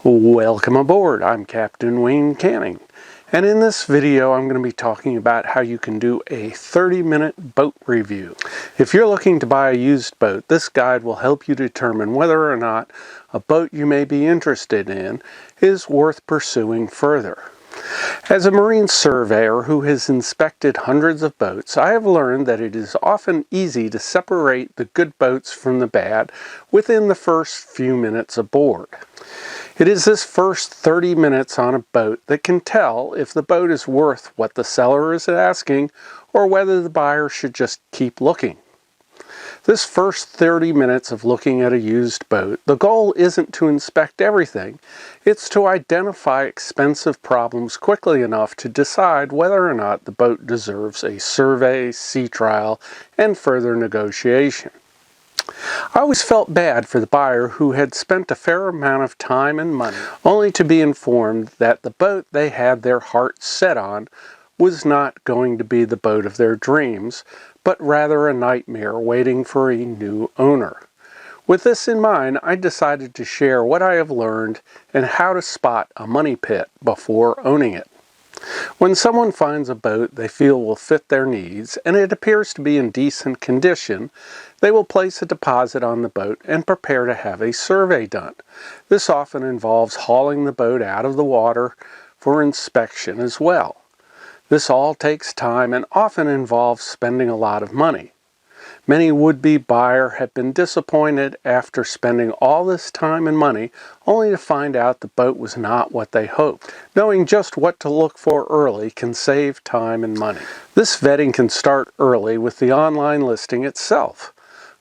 Welcome aboard, I'm Captain Wayne Canning, and in this video I'm going to be talking about how you can do a 30-minute boat review. If you're looking to buy a used boat, this guide will help you determine whether or not a boat you may be interested in is worth pursuing further. As a marine surveyor who has inspected hundreds of boats, I have learned that it is often easy to separate the good boats from the bad within the first few minutes aboard. It is this first 30 minutes on a boat that can tell if the boat is worth what the seller is asking or whether the buyer should just keep looking. This first 30 minutes of looking at a used boat, the goal isn't to inspect everything, it's to identify expensive problems quickly enough to decide whether or not the boat deserves a survey, sea trial, and further negotiation. I always felt bad for the buyer who had spent a fair amount of time and money only to be informed that the boat they had their heart set on was not going to be the boat of their dreams, but rather a nightmare waiting for a new owner. With this in mind, I decided to share what I have learned and how to spot a money pit before owning it. When someone finds a boat they feel will fit their needs and it appears to be in decent condition, they will place a deposit on the boat and prepare to have a survey done. This often involves hauling the boat out of the water for inspection as well. This all takes time and often involves spending a lot of money. Many would-be buyers have been disappointed after spending all this time and money only to find out the boat was not what they hoped. Knowing just what to look for early can save time and money. This vetting can start early with the online listing itself.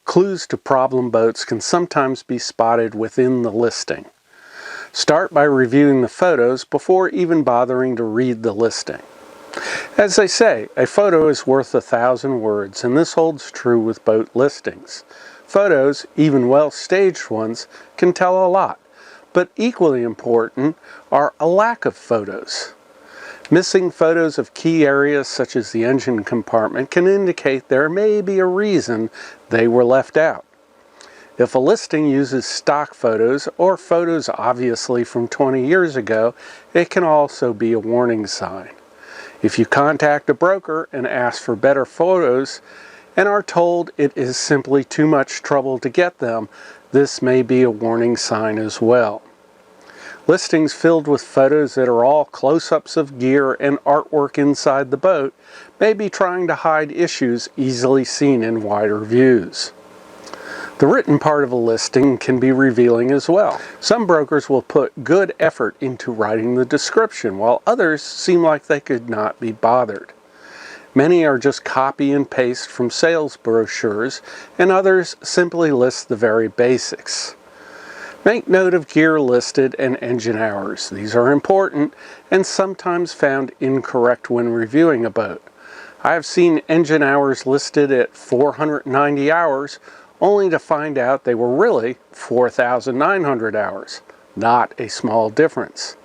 Clues to problem boats can sometimes be spotted within the listing. Start by reviewing the photos before even bothering to read the listing. As they say, a photo is worth 1,000 words, and this holds true with boat listings. Photos, even well-staged ones, can tell a lot, but equally important are a lack of photos. Missing photos of key areas such as the engine compartment can indicate there may be a reason they were left out. If a listing uses stock photos or photos obviously from 20 years ago, it can also be a warning sign. If you contact a broker and ask for better photos and are told it is simply too much trouble to get them, this may be a warning sign as well. Listings filled with photos that are all close-ups of gear and artwork inside the boat may be trying to hide issues easily seen in wider views. The written part of a listing can be revealing as well. Some brokers will put good effort into writing the description, while others seem like they could not be bothered. Many are just copy and paste from sales brochures, and others simply list the very basics. Make note of gear listed and engine hours. These are important and sometimes found incorrect when reviewing a boat. I have seen engine hours listed at 490 hours, only to find out they were really 4,900 hours. Not a small difference.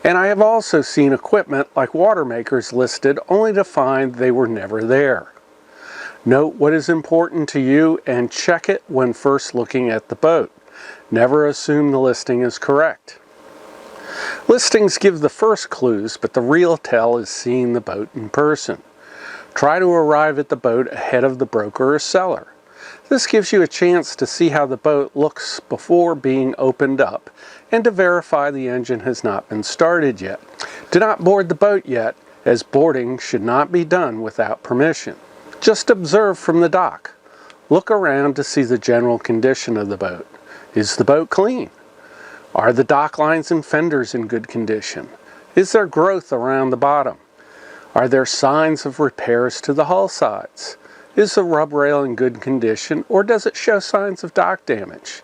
And I have also seen equipment like water makers listed only to find they were never there. Note what is important to you and check it when first looking at the boat. Never assume the listing is correct. Listings give the first clues, but the real tell is seeing the boat in person. Try to arrive at the boat ahead of the broker or seller. This gives you a chance to see how the boat looks before being opened up and to verify the engine has not been started yet. Do not board the boat yet, as boarding should not be done without permission. Just observe from the dock. Look around to see the general condition of the boat. Is the boat clean? Are the dock lines and fenders in good condition? Is there growth around the bottom? Are there signs of repairs to the hull sides? Is the rub rail in good condition, or does it show signs of dock damage?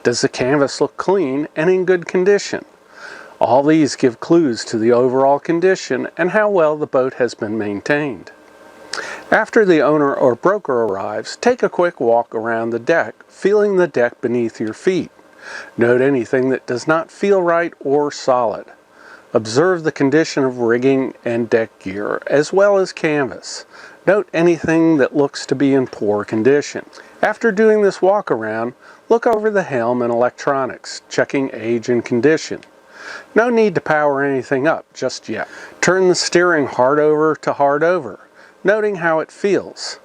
Does the canvas look clean and in good condition? All these give clues to the overall condition and how well the boat has been maintained. After the owner or broker arrives, take a quick walk around the deck, feeling the deck beneath your feet. Note anything that does not feel right or solid. Observe the condition of rigging and deck gear, as well as canvas. Note anything that looks to be in poor condition. After doing this walk around, Look over the helm and electronics, checking age and condition. No need to power anything up just yet. Turn the steering hard over to hard over, noting how it feels.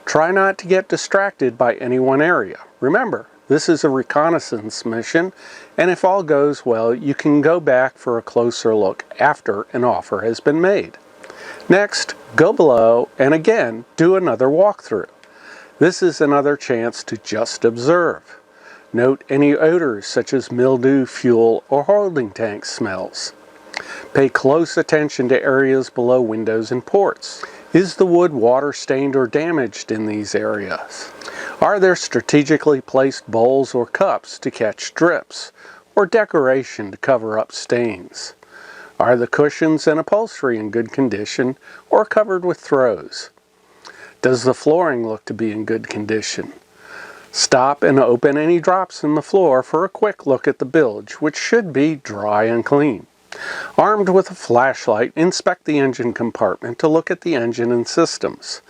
Try not to get distracted by any one area. Remember, this is a reconnaissance mission, and if all goes well, you can go back for a closer look after an offer has been made. Next, go below and again do another walkthrough. This is another chance to just observe. Note any odors such as mildew, fuel, or holding tank smells. Pay close attention to areas below windows and ports. Is the wood water stained or damaged in these areas? Are there strategically placed bowls or cups to catch drips, or decoration to cover up stains? Are the cushions and upholstery in good condition or covered with throws? Does the flooring look to be in good condition? Stop and open any drops in the floor for a quick look at the bilge, which should be dry and clean. Armed with a flashlight, inspect the engine compartment to look at the engine and systems.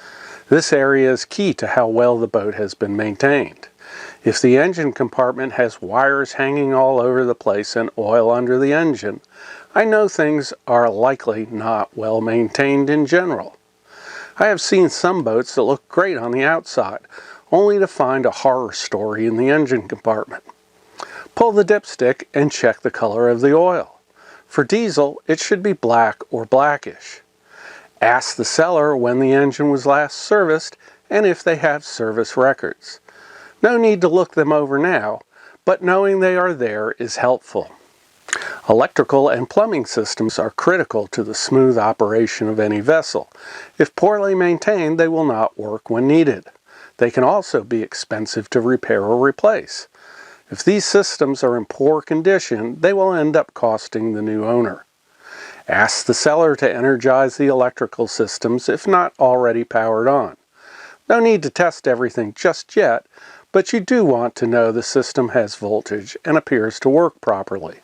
This area is key to how well the boat has been maintained. If the engine compartment has wires hanging all over the place and oil under the engine, I know things are likely not well maintained in general. I have seen some boats that look great on the outside, only to find a horror story in the engine compartment. Pull the dipstick and check the color of the oil. For diesel, it should be black or blackish. Ask the seller when the engine was last serviced and if they have service records. No need to look them over now, but knowing they are there is helpful. Electrical and plumbing systems are critical to the smooth operation of any vessel. If poorly maintained, they will not work when needed. They can also be expensive to repair or replace. If these systems are in poor condition, they will end up costing the new owner. Ask the seller to energize the electrical systems if not already powered on. No need to test everything just yet, but you do want to know the system has voltage and appears to work properly.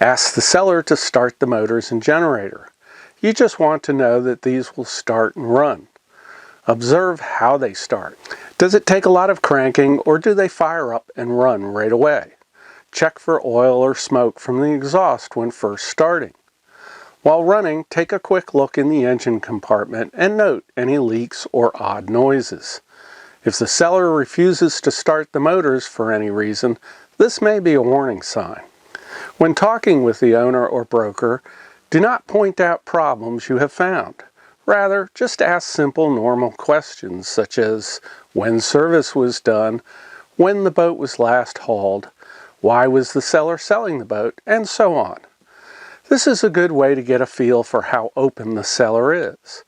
Ask the seller to start the motors and generator. You just want to know that these will start and run. Observe how they start. Does it take a lot of cranking, or do they fire up and run right away? Check for oil or smoke from the exhaust when first starting. While running, take a quick look in the engine compartment and note any leaks or odd noises. If the seller refuses to start the motors for any reason, this may be a warning sign. When talking with the owner or broker, do not point out problems you have found. Rather, just ask simple, normal questions such as when service was done, when the boat was last hauled, why was the seller selling the boat, and so on. This is a good way to get a feel for how open the seller is.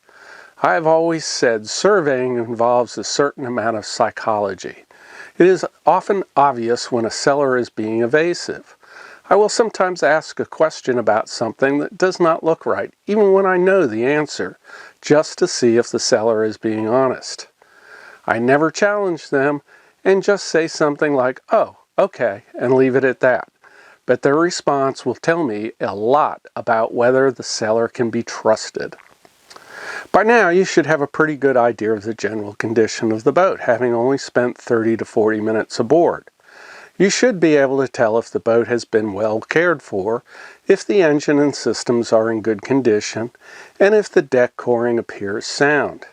I have always said surveying involves a certain amount of psychology. It is often obvious when a seller is being evasive. I will sometimes ask a question about something that does not look right, even when I know the answer, just to see if the seller is being honest. I never challenge them and just say something like, "Oh, okay," and leave it at that. But their response will tell me a lot about whether the seller can be trusted. By now, you should have a pretty good idea of the general condition of the boat, having only spent 30 to 40 minutes aboard. You should be able to tell if the boat has been well cared for, if the engine and systems are in good condition, and if the deck coring appears sound.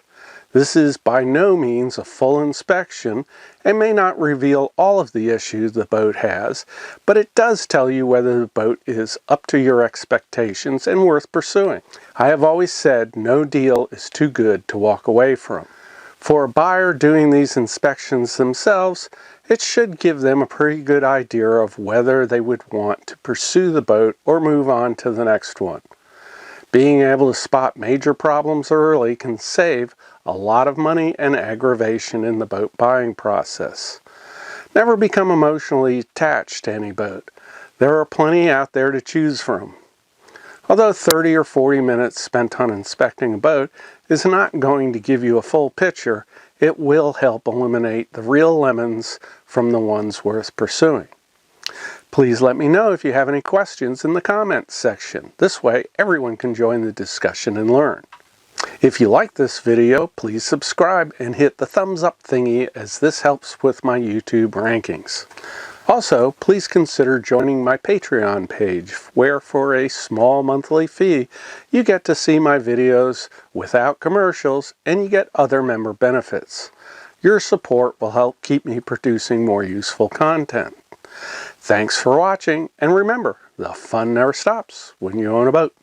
This is by no means a full inspection and may not reveal all of the issues the boat has, but it does tell you whether the boat is up to your expectations and worth pursuing. I have always said no deal is too good to walk away from. For a buyer doing these inspections themselves, it should give them a pretty good idea of whether they would want to pursue the boat or move on to the next one. Being able to spot major problems early can save a lot of money and aggravation in the boat buying process. Never become emotionally attached to any boat. There are plenty out there to choose from. Although 30 or 40 minutes spent on inspecting a boat is not going to give you a full picture, it will help eliminate the real lemons from the ones worth pursuing. Please let me know if you have any questions in the comments section. This way, everyone can join the discussion and learn. If you like this video, please subscribe and hit the thumbs up thingy, as this helps with my YouTube rankings. Also, please consider joining my Patreon page, where for a small monthly fee, you get to see my videos without commercials and you get other member benefits. Your support will help keep me producing more useful content. Thanks for watching, and remember, the fun never stops when you own a boat.